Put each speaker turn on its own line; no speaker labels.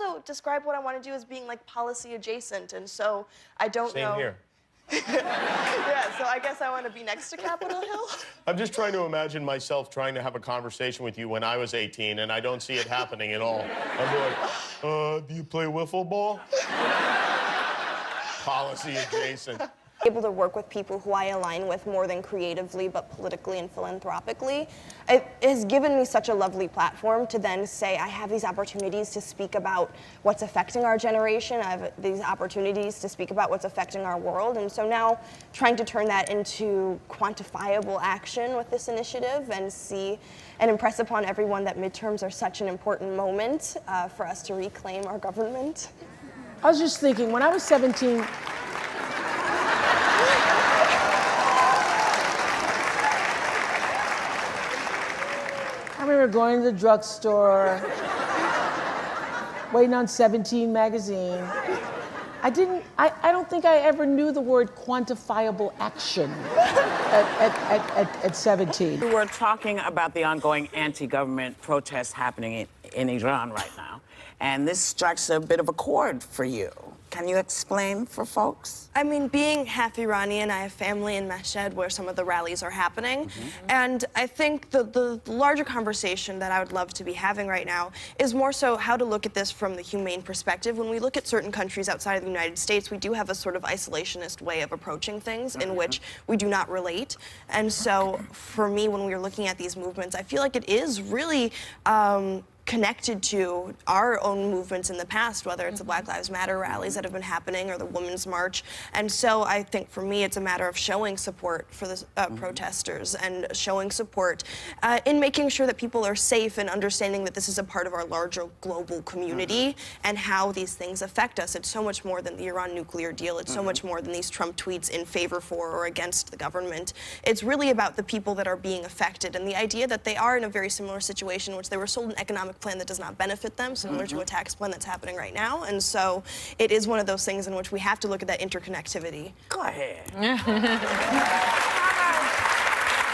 also describe what I want to do as being like policy adjacent, and so I don't know.
Same here.
Yeah, so I guess I want to be next to Capitol Hill.
I'm just trying to imagine myself trying to have a conversation with you when I was 18, and I don't see it happening at all. I'd be like, do you play wiffle ball? Policy adjacent.
Able to work with people who I align with more than creatively, but politically and philanthropically. It has given me such a lovely platform to then say I have these opportunities to speak about what's affecting our generation. I have these opportunities to speak about what's affecting our world. And so now trying to turn that into quantifiable action with this initiative and see and impress upon everyone that midterms are such an important moment for us to reclaim our government.
I was just thinking, when I was 17, I remember going to the drugstore, waiting on 17 magazine. I don't think I ever knew the word quantifiable action at 17.
We were talking about the ongoing anti-government protests happening in Iran right now, and this strikes a bit of a chord for you. Can you explain for folks?
I mean, being half Iranian, I have family in Mashhad where some of the rallies are happening. And I think the larger conversation that I would love to be having right now is more so how to look at this from the humane perspective. When we look at certain countries outside of the United States, we do have a sort of isolationist way of approaching things in which we do not relate. And so for me, when we were looking at these movements, I feel like it is really connected to our own movements in the past, whether it's the Black Lives Matter rallies that have been happening or the Women's March. And so I think for me, it's a matter of showing support for the protesters and showing support in making sure that people are safe and understanding that this is a part of our larger global community and how these things affect us. It's so much more than the Iran nuclear deal. It's so much more than these Trump tweets in favor for or against the government. It's really about the people that are being affected and the idea that they are in a very similar situation in which they were sold an economic plan that does not benefit them, similar to a tax plan that's happening right now. And so it is one of those things in which we have to look at that interconnectivity.
Go ahead.